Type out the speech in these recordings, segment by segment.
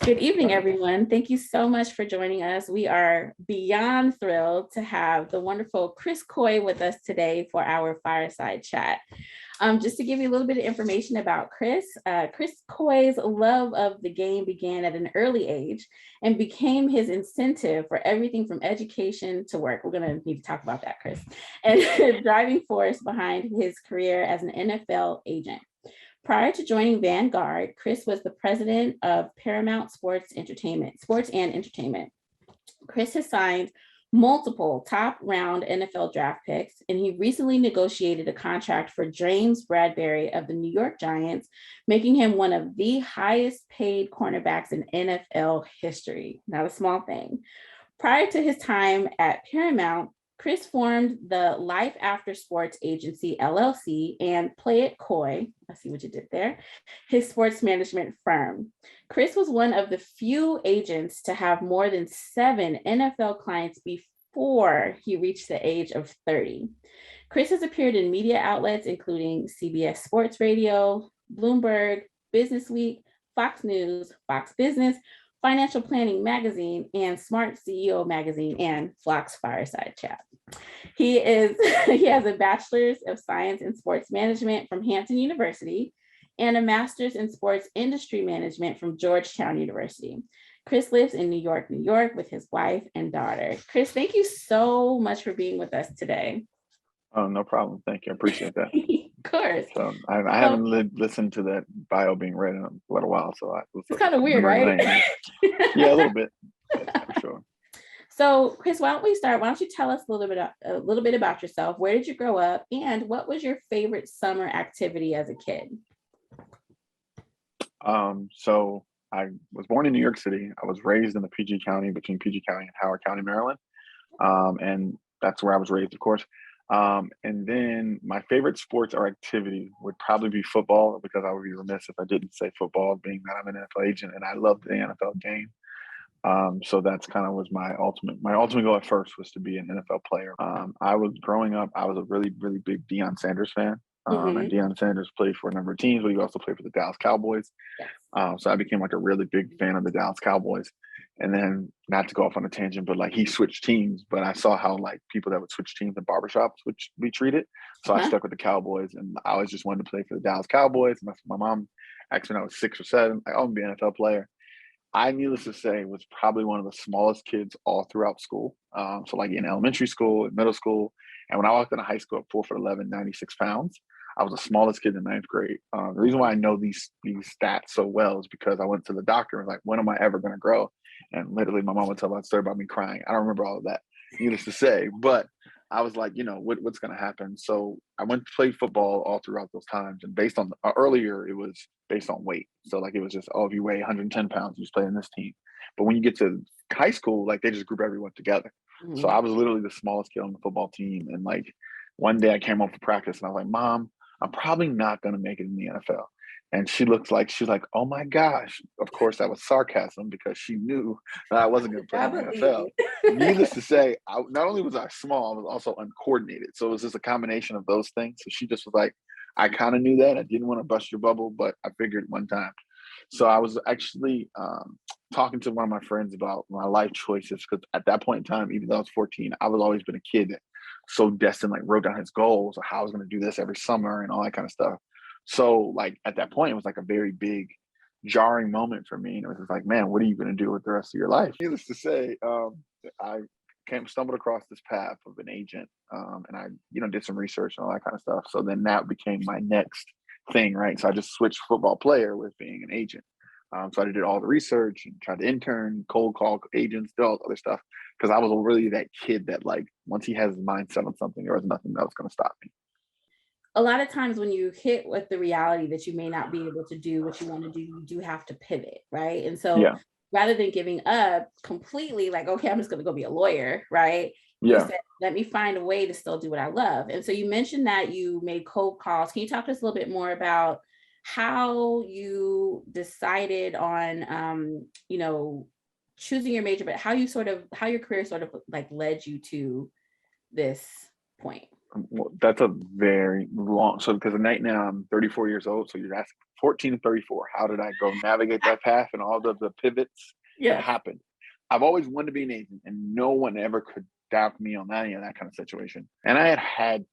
Good evening, everyone. Thank you so much for joining us. We are beyond thrilled to have the wonderful Chris Coy with us today for our Fireside Chat. Just to give you a little bit of information about Chris, Chris Coy's love of the game began at an early age and became his incentive for everything from education to work. We're going to need to talk about that, Chris, and driving force behind his career as an NFL agent. Prior to joining Vanguard, Chris was the president of Paramount Sports and Entertainment. Chris has signed multiple top-round NFL draft picks, and he recently negotiated a contract for James Bradberry of the New York Giants, making him one of the highest-paid cornerbacks in NFL history. Not a small thing. Prior to his time at Paramount, Chris formed the Life After Sports Agency, LLC, and Play It Coy, I see what you did there, his sports management firm. Chris was one of the few agents to have more than 7 NFL clients before he reached the age of 30. Chris has appeared in media outlets including CBS Sports Radio, Bloomberg, Business Week, Fox News, Fox Business, Financial Planning Magazine, and Smart CEO Magazine, and Flock's Fireside Chat. He has a bachelor's of science in sports management from Hampton University and a master's in sports industry management from Georgetown University. Chris lives in New York, New York with his wife and daughter. Chris, thank you so much for being with us today. Oh, no problem. Thank you. I appreciate that. Of course. So I haven't listened to that bio being read in a little while, so it's kind of weird, right? Yeah, a little bit, for sure. So, Chris, why don't you tell us a little bit about yourself? Where did you grow up, and what was your favorite summer activity as a kid? So I was born in New York City. I was raised in the PG County, between PG County and Howard County, Maryland, and that's where I was raised, of course. And then my favorite sports or activity would probably be football, because I would be remiss if I didn't say football, being that I'm an NFL agent and I love the NFL game. So that's kind of was my ultimate goal at first, was to be an NFL player. I was growing up, I was a really, really big Deion Sanders fan. And Deion Sanders played for a number of teams, but he also played for the Dallas Cowboys. Yes. So I became like a really big fan of the Dallas Cowboys. And then, not to go off on a tangent, but like he switched teams, but I saw how like people that would switch teams in barbershops would be treated. So I stuck with the Cowboys, and I always just wanted to play for the Dallas Cowboys. And that's what my mom asked me when I was 6 or 7, like, I'm gonna be an NFL player. I, needless to say, was probably one of the smallest kids all throughout school. So like in elementary school, in middle school. And when I walked into high school at 4'11", 96 pounds, I was the smallest kid in 9th grade. The reason why I know these stats so well is because I went to the doctor and was like, when am I ever going to grow? And literally my mom would tell that story about me crying. I don't remember all of that, needless to say, but I was like, what's going to happen? So I went to play football all throughout those times. And based on earlier, it was based on weight. So like, it was just, if you weigh 110 pounds, you just play in this team. But when you get to high school, like they just group everyone together. Mm-hmm. So I was literally the smallest kid on the football team. And like one day I came home for practice and I was like, Mom, I'm probably not going to make it in the NFL. And she's like, oh my gosh. Of course, that was sarcasm, because she knew that I wasn't going to play in the NFL. Needless to say, not only was I small, I was also uncoordinated. So it was just a combination of those things. So she just was like, I kind of knew that. I didn't want to bust your bubble, but I figured one time. So I was actually talking to one of my friends about my life choices, because at that point in time, even though I was 14, I was always been a kid that so destined, like wrote down his goals, or how I was going to do this every summer and all that kind of stuff. So like at that point, it was like a very big jarring moment for me. And it was just like, man, what are you going to do with the rest of your life? Needless to say, I stumbled across this path of an agent, and I, did some research and all that kind of stuff. So then that became my next thing, right? So I just switched football player with being an agent. So I did all the research and tried to intern, cold call agents, did all the other stuff, because I was really that kid that, like, once he has his mind set on something, there was nothing that was going to stop me. A lot of times when you hit with the reality that you may not be able to do what you want to do, you do have to pivot, right? And so rather than giving up completely, like, okay, I'm just going to go be a lawyer, right? You said, let me find a way to still do what I love. And so you mentioned that you made cold calls. Can you talk to us a little bit more about how you decided on, choosing your major, but how your career sort of like led you to this point? Well, that's a very long, so because right now I'm 34 years old, so you're asking 14 to 34. How did I go navigate that path and all the pivots that Yes. happened? I've always wanted to be an agent, and no one ever could doubt me on any of that kind of situation. And I had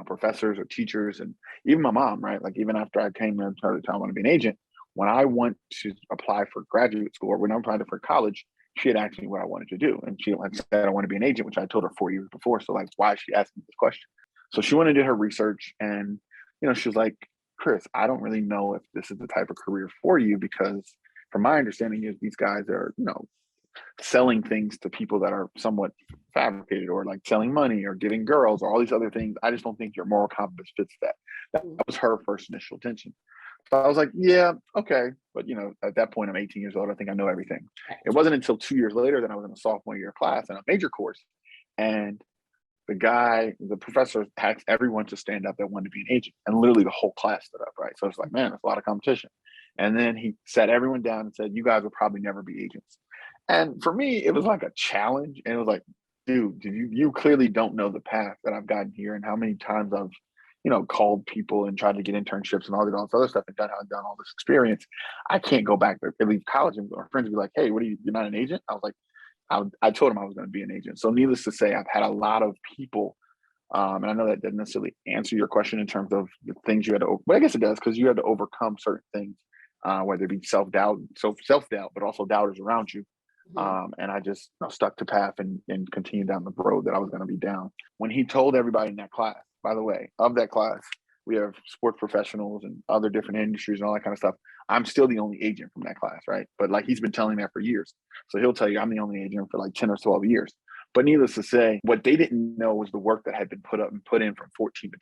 professors or teachers, and even my mom, right? Like even after I came there and started telling me I want to be an agent, when I went to apply for graduate school or when I applied for college, she had asked me what I wanted to do. And she like said, I want to be an agent, which I told her 4 years before. So like, why is she asking this question? So she went and did her research and, she was like, Chris, I don't really know if this is the type of career for you because from my understanding is these guys are, selling things to people that are somewhat fabricated or like selling money or giving girls or all these other things. I just don't think your moral compass fits that. That was her first initial attention. So I was like, yeah, okay. But, at that point, I'm 18 years old. I think I know everything. It wasn't until 2 years later that I was in a sophomore year class in a major course. And the professor asked everyone to stand up that wanted to be an agent. And literally the whole class stood up, right? So it's like, man, it's a lot of competition. And then he sat everyone down and said, you guys will probably never be agents. And for me, it was like a challenge. And it was like, dude, you clearly don't know the path that I've gotten here and how many times I've, called people and tried to get internships and all this other stuff and done all this experience. I can't go back to leave college and our friends would be like, hey, you're not an agent? I was like, I told him I was going to be an agent. So needless to say, I've had a lot of people, and I know that doesn't necessarily answer your question in terms of the things you had to, but I guess it does because you had to overcome certain things, whether it be self-doubt, but also doubters around you. And I just stuck to path and continued down the road that I was going to be down. When he told everybody in that class, by the way, of that class, we have sports professionals and other different industries and all that kind of stuff. I'm still the only agent from that class, right? But like he's been telling that for years. So he'll tell you I'm the only agent for like 10 or 12 years. But needless to say, what they didn't know was the work that had been put in from 14 to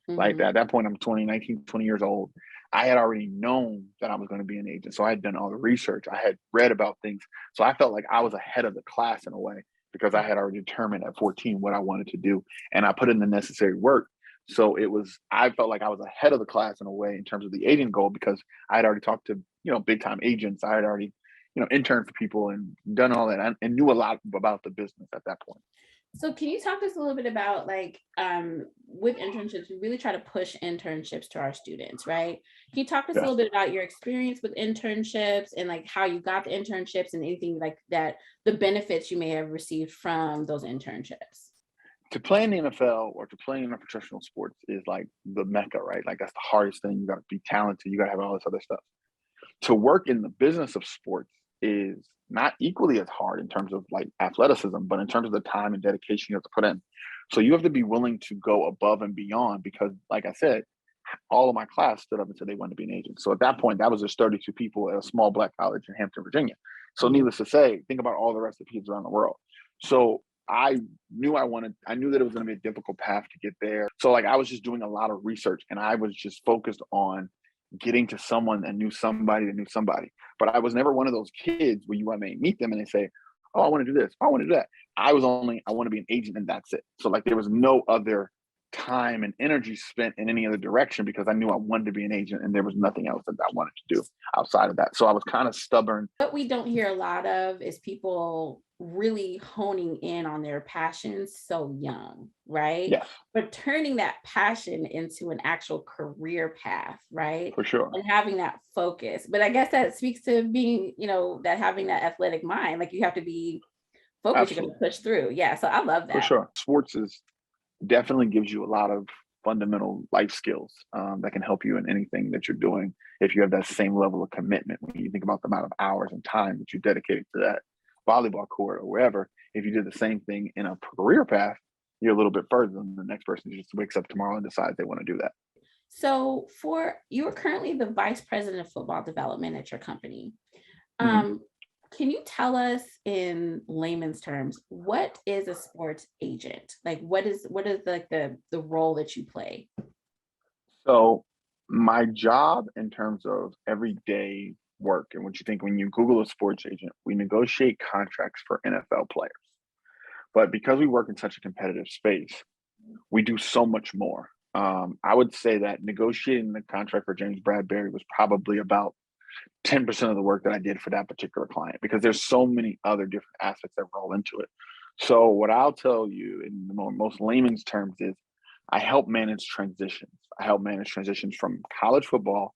20. Like at that point, I'm 20 years old. I had already known that I was going to be an agent. So I had done all the research. I had read about things. So I felt like I was ahead of the class in a way because I had already determined at 14 what I wanted to do. And I put in the necessary work. So I felt like I was ahead of the class in a way in terms of the agent goal because I had already talked to, big time agents. I had already, interned for people and done all that and knew a lot about the business at that point. So can you talk to us a little bit about like with internships, we really try to push internships to our students, right? Can you talk to us a little bit about your experience with internships and like how you got the internships and anything like that, the benefits you may have received from those internships? To play in the NFL or to play in a professional sports is like the mecca, right? Like that's the hardest thing. You got to be talented. You got to have all this other stuff. To work in the business of sports is not equally as hard in terms of like athleticism, but in terms of the time and dedication you have to put in. So you have to be willing to go above and beyond because, like I said, all of my class stood up and said they wanted to be an agent. So at that point, that was just 32 people at a small black college in Hampton, Virginia. So needless to say, think about all the rest of the kids around the world. So I knew that it was going to be a difficult path to get there. So like I was just doing a lot of research and I was just focused on getting to someone that knew somebody that knew somebody. But I was never one of those kids where you may meet them and they say, oh, I want to do this. Oh, I want to do that. I want to be an agent and that's it. So like there was no other time and energy spent in any other direction because I knew I wanted to be an agent and there was nothing else that I wanted to do outside of that. So I was kind of stubborn. What we don't hear a lot of is people really honing in on their passions so young, right? Yes. But turning that passion into an actual career path, right? For sure. And having that focus. But I guess that speaks to being, that having that athletic mind, like you have to be focused, you're going to push through. Yeah. So I love that. For sure. Sports definitely gives you a lot of fundamental life skills that can help you in anything that you're doing if you have that same level of commitment. When you think about the amount of hours and time that you dedicated to that volleyball court or wherever, if you did the same thing in a career path, you're a little bit further than the next person who just wakes up tomorrow and decides they want to do that. So you're currently the vice president of football development at your company. Can you tell us in layman's terms, what is a sports agent? Like what is like the role that you play? So my job in terms of everyday work and what you think when you Google a sports agent, we negotiate contracts for NFL players. But because we work in such a competitive space, we do so much more. I would say that negotiating the contract for James Bradberry was probably about 10% of the work that I did for that particular client because there's so many other different aspects that roll into it. So what I'll tell you in the most layman's terms is I help manage transitions. I help manage transitions from college football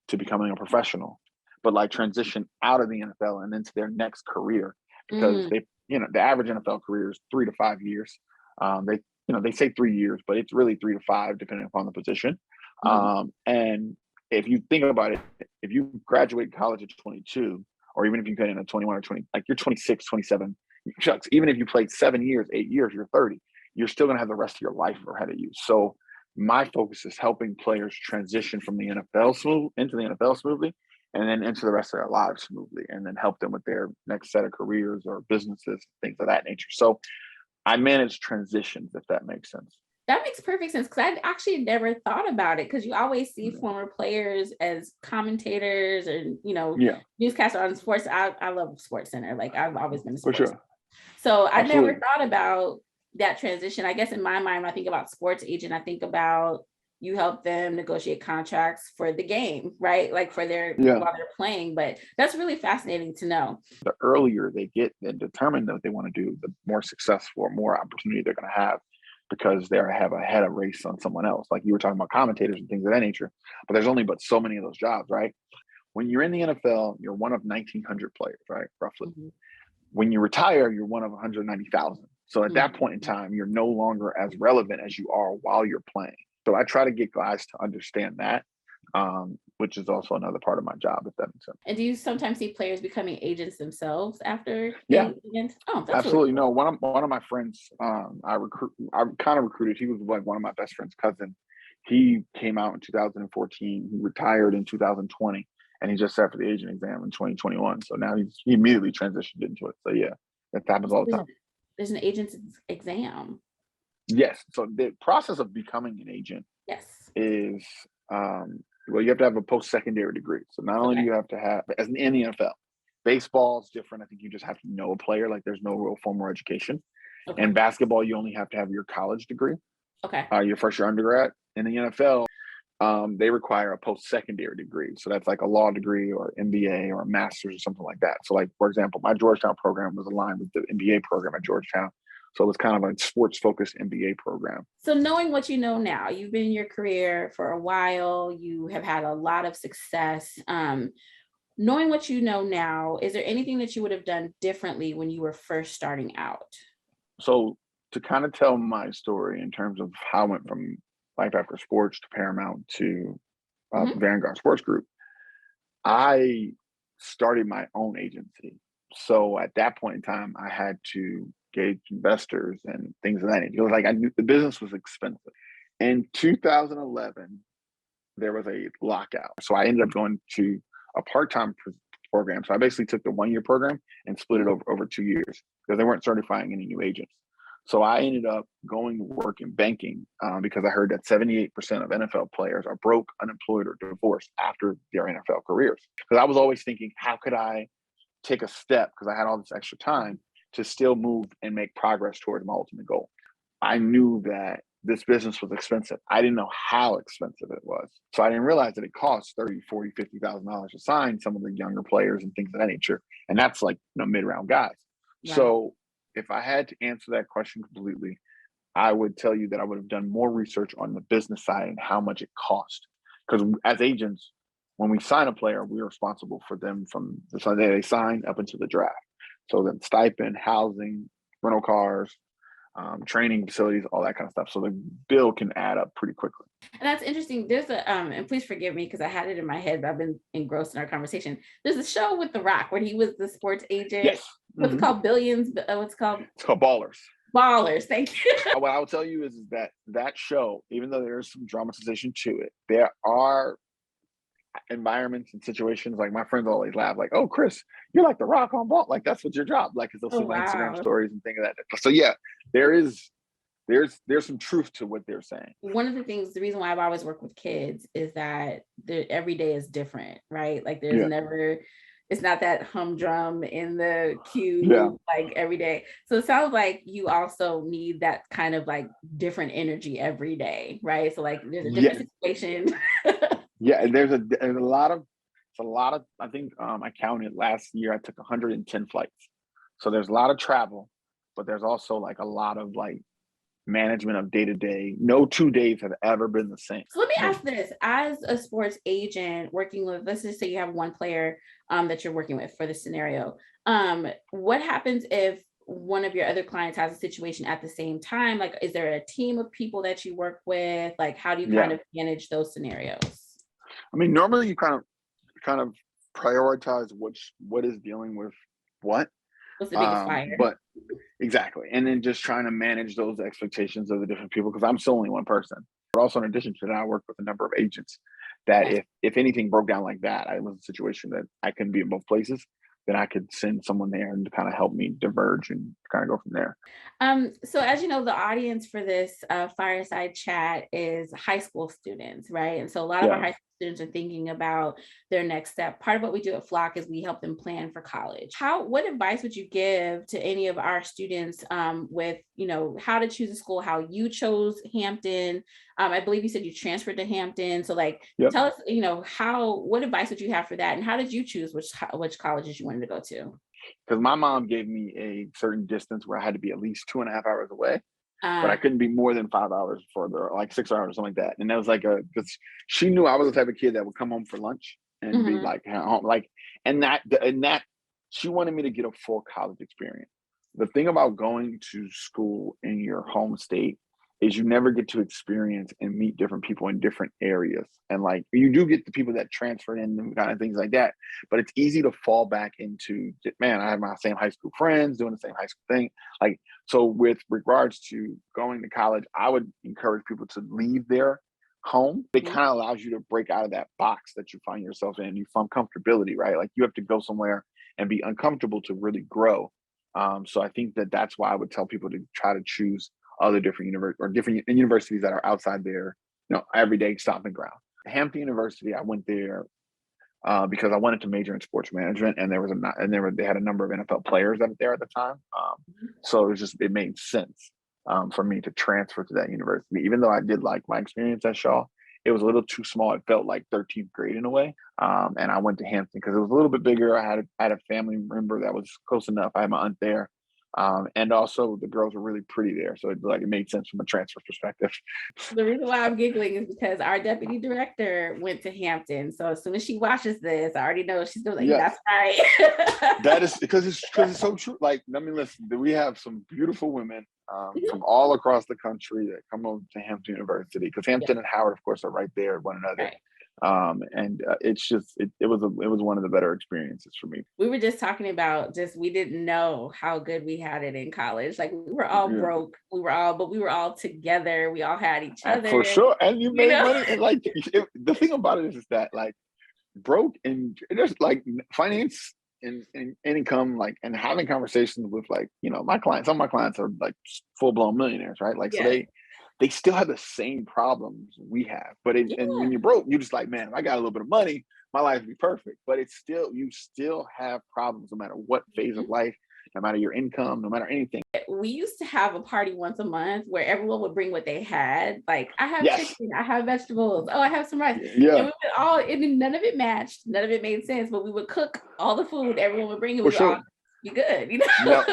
to becoming a professional, but like transition out of the NFL and into their next career, because Mm, the average NFL career is 3 to 5 years. They say 3 years, but it's really 3 to 5 depending upon the position. mhm. And if you think about it, if you graduate college at 22, or even if you get in at 21 or 20, like you're 26, 27, shucks, even if you played 7 years, 8 years, you're 30, you're still going to have the rest of your life ahead of you. So my focus is helping players transition from the into the NFL smoothly, and then into the rest of their lives smoothly, and then help them with their next set of careers or businesses, things of that nature. So I manage transitions, if that makes sense. That makes perfect sense, because I actually never thought about it, because you always see Yeah. former players as commentators and, Yeah, newscaster on sports. I love Sports Center. Like, I've always been a for sports. sure. So I never Absolutely. thought about that transition. I guess in my mind, when I think about sports agent, I think about you help them negotiate contracts for the game, right? Like for their Yeah. while they're playing. But that's really fascinating to know. The earlier they get and determine what they want to do, the more successful or more opportunity they're going to have, because they have a head of race on someone else. Like you were talking about commentators and things of that nature, but there's only but so many of those jobs, right? When you're in the NFL, you're one of 1,900 players, right? Roughly. Mhm, When you retire, you're one of 190,000. So at that point in mhm. time, you're no longer as relevant as you are while you're playing. So I try to get guys to understand that, which is also another part of my job, if that makes sense. And do you sometimes see players becoming agents themselves after Yeah, being agents? Oh, that's really absolutely. cool. No, one of my friends, I kind of recruited. He was like one of my best friend's cousin. He came out in 2014. He retired in 2020, and he just sat for the agent exam in 2021. So now he immediately transitioned into it. So yeah, that happens all the time. There's an agent's exam. Yes. So the process of becoming an agent Yes. is, well, you have to have a post-secondary degree. So not only do Okay. you have to have, as in the NFL, baseball is different. I think you just have to know a player. Like there's no real formal education. Okay. In basketball, you only have to have your college degree, Okay. your first year undergrad. In the NFL, they require a post-secondary degree. So that's like a law degree or MBA or a master's or something like that. So like, for example, my Georgetown program was aligned with the MBA program at Georgetown. So it was kind of a sports-focused MBA program. So knowing what you know now, you've been in your career for a while, you have had a lot of success. Knowing what you know now, is there anything that you would have done differently when you were first starting out? So to kind of tell my story in terms of how I went from Life After Sports to Paramount to Mhm. Vanguard Sports Group, I started my own agency. So at that point in time, I had to gauge investors and things of that nature. It was like I knew the business was expensive. In 2011, there was a lockout. So I ended up going to a part-time program. So I basically took the 1 year program and split it Mhm. over 2 years, because they weren't certifying any new agents. So I ended up going to work in banking, because I heard that 78% of NFL players are broke, unemployed, or divorced after their NFL careers. Because I was always thinking, how could I take a step, because I had all this extra time, to still move and make progress towards my ultimate goal. I knew that this business was expensive. I didn't know how expensive it was. So I didn't realize that it costs 30, 40, $50,000 to sign some of the younger players and things of that nature. And that's like, mid-round guys. Right. So if I had to answer that question completely, I would tell you that I would have done more research on the business side and how much it cost. Because as agents, when we sign a player, we're responsible for them from the day they sign up until the draft. So then stipend, housing, rental cars, training facilities, all that kind of stuff. So the bill can add up pretty quickly. And that's interesting. There's a and please forgive me because I had it in my head, but I've been engrossed in our conversation. There's a show with The Rock where he was the sports agent. Yes. What's it Mm-hmm. called? Billions. What's it called? It's called Ballers. Ballers. Thank you. What I will tell you is that show, even though there is some dramatization to it, there are environments and situations, like my friends always laugh, like, "Oh, Chris, you're like the Rock on ball, like that's what your job." Like, because they'll Oh see my Instagram wow. stories and things of that. So yeah, there is there's some truth to what they're saying. One of the things, the reason why I've always worked with kids is that every day is different, right? Like there's Yeah, never, it's not that humdrum in the yeah, queue like every day. So it sounds like you also need that kind of like different energy every day, right? So like there's a yeah, different situation. yeah. And there's a lot of it's a lot of I think I counted last year I took 110 flights. So there's a lot of travel, but there's also like a lot of like management of day to day. No 2 days have ever been the same. So let me ask this: as a sports agent working with, let's just say you have one player that you're working with for this scenario, what happens if one of your other clients has a situation at the same time? Like, is there a team of people that you work with? Like, how do you kind Yeah. of manage those scenarios? I mean, normally you kind of prioritize what is dealing with what. What's the biggest fire? But exactly. And then just trying to manage those expectations of the different people because I'm still only one person. But also in addition to that, I work with a number of agents that Yes. if anything broke down like that, I was in a situation that I couldn't be in both places, then I could send someone there and kind of help me diverge and kind of go from there. So as you know, the audience for this fireside chat is high school students, right? And so a lot of our Yeah. high school students are thinking about their next step. Part of what we do at Flock is we help them plan for college. What advice would you give to any of our students with, how to choose a school, how you chose Hampton? I believe you said you transferred to Hampton. So like, Yep. tell us, what advice would you have for that? And how did you choose which colleges you wanted to go to? Because my mom gave me a certain distance where I had to be at least 2.5 hours away, but I Uh, couldn't be more than 5 hours further, like 6 hours or something like that. And that was like because she knew I was the type of kid that would come home for lunch and be mhm. like at home, like, and that she wanted me to get a full college experience. The thing about going to school in your home state is you never get to experience and meet different people in different areas. And like you do get the people that transfer in and kind of things like that, but it's easy to fall back into, man, I have my same high school friends doing the same high school thing. Like, so with regards to going to college, I would encourage people to leave their home. It kind of allows you to break out of that box that you find yourself in. You find comfortability, right? Like you have to go somewhere and be uncomfortable to really grow. So I think that that's why I would tell people to try to choose other different different universities that are outside their everyday stomping ground. Hampton University, I went there because I wanted to major in sports management, and they had a number of NFL players that were there at the time. So it made sense for me to transfer to that university, even though I did like my experience at Shaw. It was a little too small. It felt like 13th grade in a way. And I went to Hampton because it was a little bit bigger. I had a family member that was close enough. I had my aunt there. And also the girls were really pretty there. So it made sense from a transfer perspective. The reason why I'm giggling is because our deputy director went to Hampton. So as soon as she watches this, I already know she's gonna be like, Yes. that's right. That is because it's so true. Like, I mean, listen, we have some beautiful women from all across the country that come over to Hampton University because Yeah, Hampton and Howard, of course, are right there one another. right. And it's just it was one of the better experiences for me. We were just talking about we didn't know how good we had it in college. Like we were all Yeah, broke. But we were all together. We all had each for other, sure. And you you made know? money, and like the thing about it is that like broke and there's like finance and income, like, and having conversations with like my clients. Some of my clients are like full-blown millionaires, right? Like, so Yes. they still have the same problems we have, but and when Yeah. you're broke, you're just like, man, if I got a little bit of money, my life would be perfect. But you still have problems no matter what phase of Mhm. life, no matter your income, no matter anything. We used to have a party once a month where everyone would bring what they had. Like, I have Yes. chicken, I have vegetables, oh, I have some rice. And Yeah, we would all, and none of it matched, none of it made sense, but we would cook all the food everyone would bring and for we would all sure. be good, No,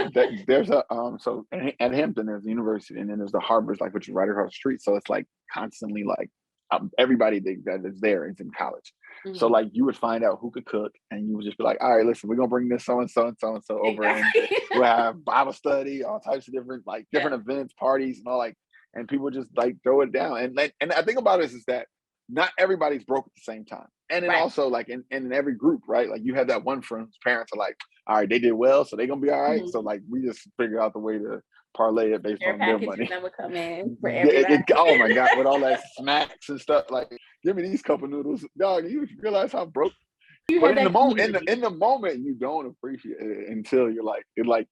there's a so at Hampton there's the university, and then there's the harbors, like, which is right across the street. So it's like constantly like everybody that is there is in college. So Mhm. like you would find out who could cook, and you would just be like, all right, listen, we're gonna bring this so and so and so and so over, and Exactly. we'll have Bible study, all types of different Yeah. different events, parties, and all, like, and people just like throw it down. And I think about it is that not everybody's broke at the same time. And then Right. also like in every group, right? Like you have that one friend whose parents are like, all right, they did well, so they're gonna be all right. So Mhm. like we just figure out the way to parlay it based Care on their packages money. that would come in for everybody. Oh my god, with all that snacks and stuff, like, give me these couple noodles, dog. You realize how broke. You But had in the that moment, community. in the moment, you don't appreciate it until you're like, you like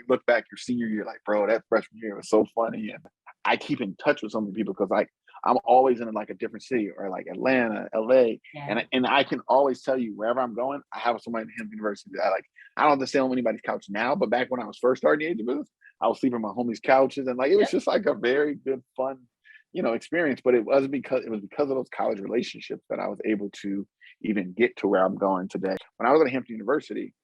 look back your senior year, like, bro, that freshman year was so funny. And I keep in touch with so many people because like I'm always in like a different city or like Atlanta, LA, Yeah. and I can always tell you wherever I'm going, I have somebody in Hampton University that I don't have to stay on anybody's couch now, but back when I was first starting the agent business, I was sleeping on my homies' couches, and like it was Yep. just like a very good, fun, experience. But it was because of those college relationships that I was able to even get to where I'm going today. When I was at Hampton University,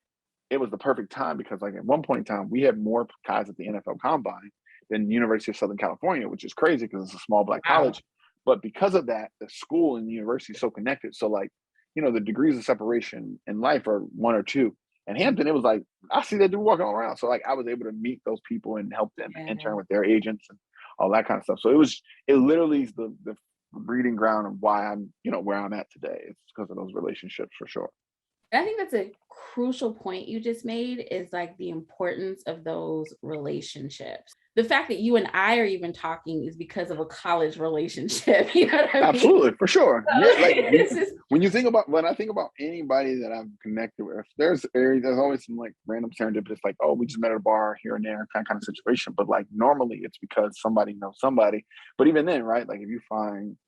it was the perfect time because like at one point in time, we had more guys at the NFL Combine than University of Southern California, which is crazy because it's a small Black Wow. college. But because of that, the school and the university is so connected. So like, the degrees of separation in life are one or two. And Hampton, it was like, I see that dude walking all around. So like I was able to meet those people and help them and intern with their agents and all that kind of stuff. So it literally is the breeding ground of why I'm, where I'm at today. It's because of those relationships for sure. I think that's a crucial point you just made, is like the importance of those relationships. The fact that you and I are even talking is because of a college relationship. You know what I mean? Absolutely, for sure. Yeah, like when I think about anybody that I'm connected with, there's always some like random serendipitous, like, oh, we just met at a bar here and there kind of situation. But like normally it's because somebody knows somebody. But even then, right? Like if you find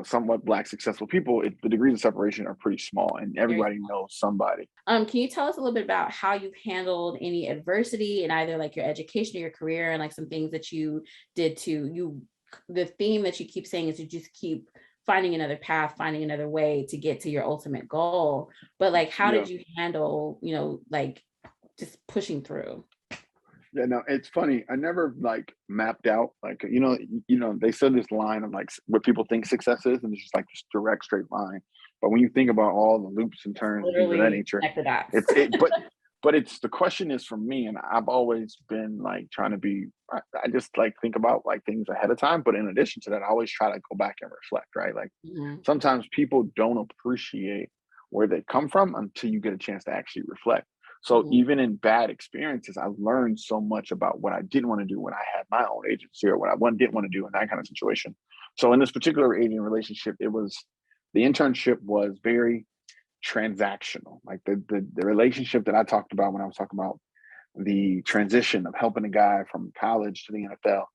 somewhat Black successful people, the degrees of separation are pretty small and everybody knows somebody. Can you tell us a little bit about how you've handled any adversity in either like your education or your career, and like some things that you did the theme that you keep saying is to just keep finding another path, finding another way to get to your ultimate goal. But like, how did you handle, like just pushing through? Yeah, no, it's funny. I never like mapped out like, they said this line of like what people think success is, and it's just like this direct straight line. But when you think about all the loops and turns and things of that nature, but it's the question is for me, and I've always been like trying to be, I just like think about like things ahead of time. But in addition to that, I always try to go back and reflect, right? Like sometimes people don't appreciate where they come from until you get a chance to actually reflect. So even in bad experiences, I learned so much about what I didn't want to do when I had my own agency, or what I didn't want to do in that kind of situation. So in this particular agent relationship, the internship was very transactional. Like the relationship that I talked about when I was talking about the transition of helping a guy from college to the NFL,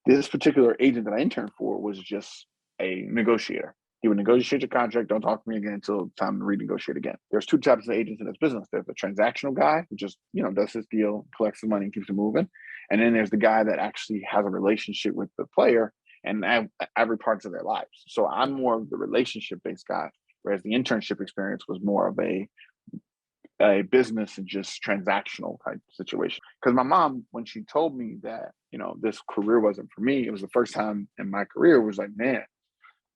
this particular agent that I interned for was just a negotiator. He would negotiate your contract. Don't talk to me again until time to renegotiate again. There's two types of agents in this business. There's the transactional guy who just, does his deal, collects the money, and keeps it moving. And then there's the guy that actually has a relationship with the player and every parts of their lives. So I'm more of the relationship-based guy, whereas the internship experience was more of a business and just transactional type situation. Because my mom, when she told me that, this career wasn't for me, it was the first time in my career, was like, man,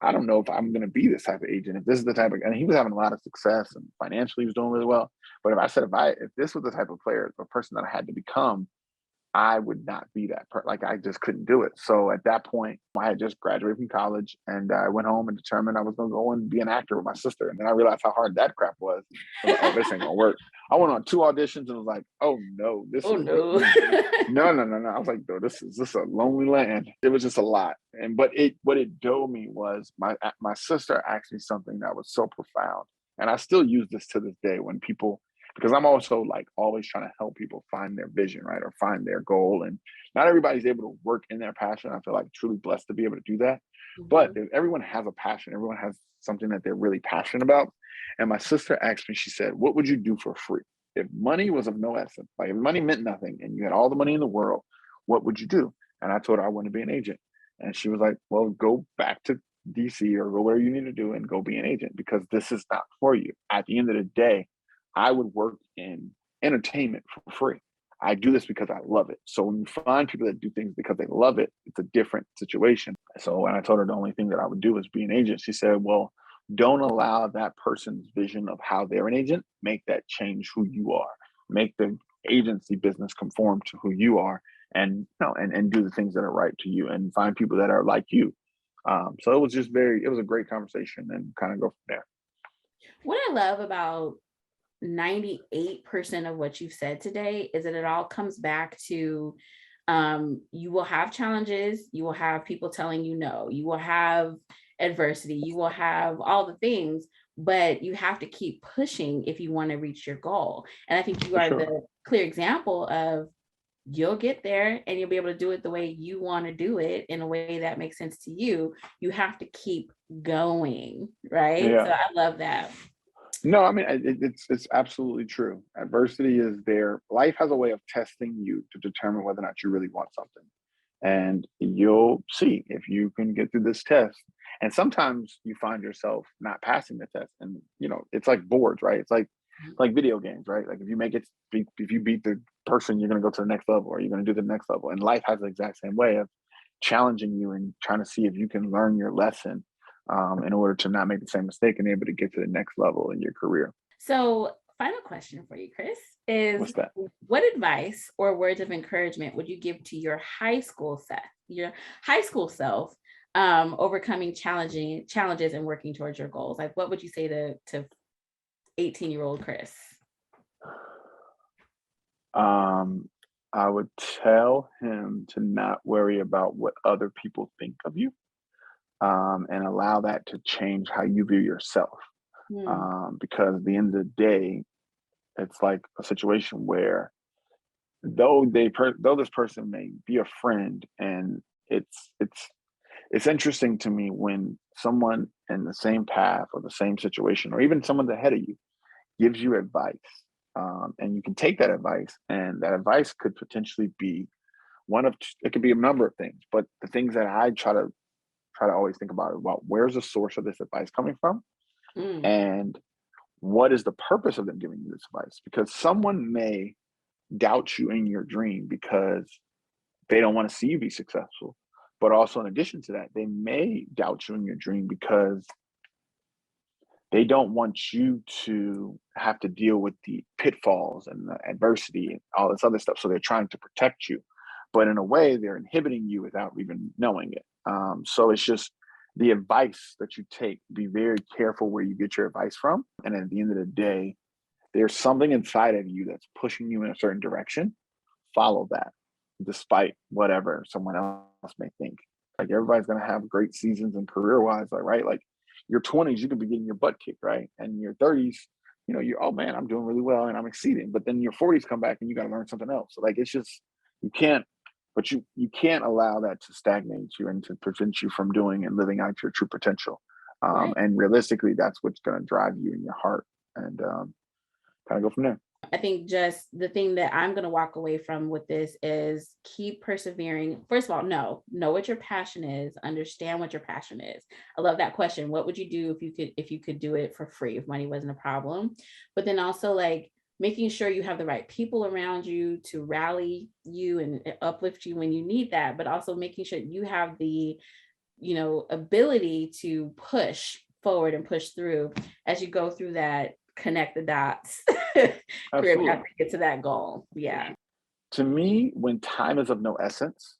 I don't know if I'm going to be this type of agent. If this is the type of, and he was having a lot of success and financially he was doing really well. But if this was the type of player, the person that I had to become, I would not be that person. Like I just couldn't do it. So at that point, I had just graduated from college and I went home and determined I was going to go and be an actor with my sister. And then I realized how hard that crap was. I was like, oh, this ain't going to work. I went on 2 auditions and was like, oh no, no. No. I was like, no, this is a lonely land. It was just a lot. And what it drove me was my sister asked me something that was so profound. And I still use this to this day when people, because I'm also like always trying to help people find their vision, right? Or find their goal. And not everybody's able to work in their passion. I feel like truly blessed to be able to do that. But everyone has a passion. Everyone has something that they're really passionate about. And my sister asked me, she said, what would you do for free? If money was of no essence, like if money meant nothing and you had all the money in the world, what would you do? And I told her I want to be an agent. And she was like, well, go back to DC or go where you need to do and go be an agent, because this is not for you. At the end of the day, I would work in entertainment for free. I do this because I love it. So when you find people that do things because they love it, it's a different situation. So when I told her the only thing that I would do is be an agent, she said, well, don't allow that person's vision of how they're an agent, make that change who you are. Make the agency business conform to who you are, and and do the things that are right to you, and find people that are like you. So it was a great conversation, and kind of go from there. What I love about 98% of what you've said today is that it all comes back to you will have challenges, you will have people telling you no, you will have adversity, you will have all the things, but you have to keep pushing if you want to reach your goal. And I think you are the clear example of you'll get there and you'll be able to do it the way you want to do it, in a way that makes sense to you. You have to keep going, right? Yeah. So I love that. No, I mean, it's absolutely true. Adversity is there. Life has a way of testing you to determine whether or not you really want something. And you'll see if you can get through this test. And sometimes you find yourself not passing the test. And, it's like boards, right? It's like like video games, right? Like if you beat the person, you're going to go to the next level, or you're going to do the next level. And life has the exact same way of challenging you and trying to see if you can learn your lesson in order to not make the same mistake and able to get to the next level in your career. So, final question for you, Chris, is What's that? what advice or words of encouragement would you give to your high school self, overcoming challenges and working towards your goals? Like, what would you say to 18-year-old Chris? I would tell him to not worry about what other people think of you, and allow that to change how you view yourself. Because at the end of the day, it's like a situation where though this person may be a friend, and it's interesting to me when someone in the same path or the same situation, or even someone ahead of you, gives you advice, and you can take that advice, and that advice could potentially be it could be a number of things, but the things that I try to always think about where's the source of this advice coming from, and what is the purpose of them giving you this advice? Because someone may doubt you in your dream because they don't want to see you be successful. But also in addition to that, they may doubt you in your dream because they don't want you to have to deal with the pitfalls and the adversity and all this other stuff. So they're trying to protect you. But in a way, they're inhibiting you without even knowing it. So it's just the advice that you take, be very careful where you get your advice from. And at the end of the day, there's something inside of you that's pushing you in a certain direction. Follow that, despite whatever someone else may think. Like everybody's going to have great seasons and career-wise, like, right? Like your 20s, you could be getting your butt kicked, right? And your 30s, you're, oh man, I'm doing really well and I'm exceeding. But then your 40s come back and you got to learn something else. So like, it's just, you can't allow that to stagnate you and to prevent you from doing and living out your true potential. Right. And realistically, that's what's going to drive you in your heart, and kind of go from there. I think just the thing that I'm going to walk away from with this is keep persevering. First of all, know what your passion is, understand what your passion is. I love that question. What would you do if you could do it for free, if money wasn't a problem? But then also like making sure you have the right people around you to rally you and uplift you when you need that, but also making sure you have the, ability to push forward and push through as you go through that connect the dots career path to get to that goal. Yeah. To me, when time is of no essence,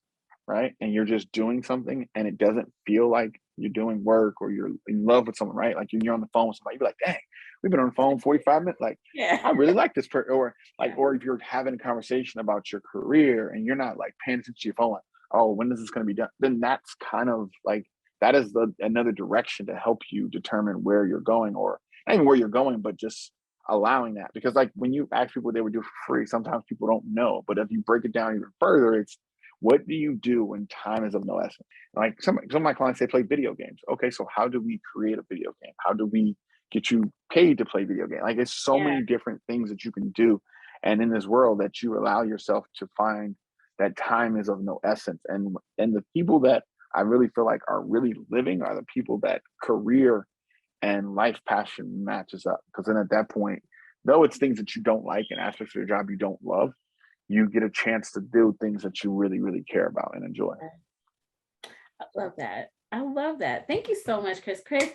right, and you're just doing something and it doesn't feel like you're doing work or you're in love with someone, right? Like you're on the phone with somebody, you're like, dang, we've been on the phone 45 minutes. Like, yeah, I really like this person. Or like, or if you're having a conversation about your career and you're not like paying attention to your phone, like, oh, when is this going to be done? Then that's kind of like, that is another direction to help you determine where you're going, or not even where you're going, but just allowing that. Because like when you ask people what they would do for free, sometimes people don't know. But if you break it down even further, it's what do you do when time is of no essence? Like some of my clients, they play video games. Okay, so how do we create a video game? How do we get you paid to play video game? Like it's so many different things that you can do. And in this world that you allow yourself to find that time is of no essence. And the people that I really feel like are really living are the people that career and life passion matches up. Because then at that point, though it's things that you don't like and aspects of your job you don't love, you get a chance to do things that you really, really care about and enjoy. I love that. I love that. Thank you so much, Chris. Chris,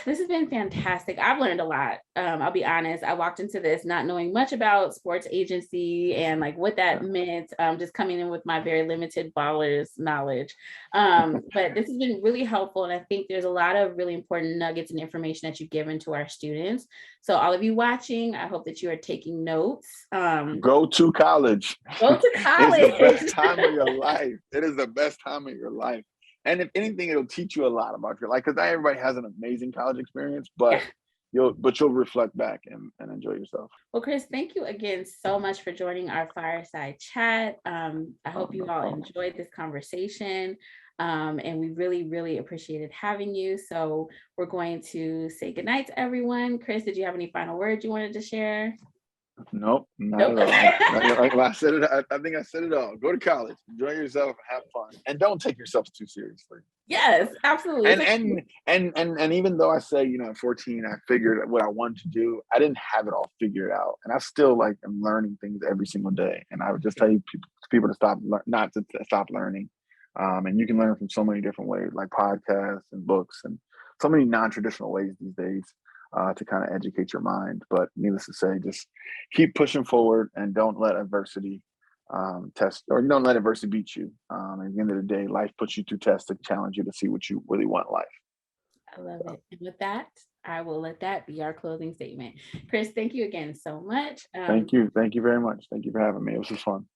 this has been fantastic. I've learned a lot. I'll be honest. I walked into this not knowing much about sports agency and like what that meant, just coming in with my very limited baller's knowledge. But this has been really helpful. And I think there's a lot of really important nuggets and information that you've given to our students. So all of you watching, I hope that you are taking notes. Go to college. Go to college. It's the best time of your life. It is the best time of your life. And if anything, it'll teach you a lot about your life, because not everybody has an amazing college experience, but you'll reflect back and enjoy yourself. Well, Chris, thank you again so much for joining our Fireside Chat. I hope you all enjoyed this conversation. And we really, really appreciated having you. So we're going to say goodnight to everyone. Chris, did you have any final words you wanted to share? Nope, not Nope. at all. I said it. I think I said it all. Go to college, enjoy yourself, have fun, and don't take yourself too seriously. Yes, absolutely. And even though I say, at 14 I figured what I wanted to do, I didn't have it all figured out, and I still am learning things every single day. And I would just tell you people to not to stop learning. And you can learn from so many different ways, like podcasts and books, and so many non-traditional ways these days to kind of educate your mind. But needless to say, just keep pushing forward and don't let adversity don't let adversity beat you. At the end of the day, life puts you through tests to challenge you to see what you really want in life. I love it. And with that, I will let that be our closing statement. Chris, thank you again so much. Thank you. Thank you very much. Thank you for having me. It was just fun.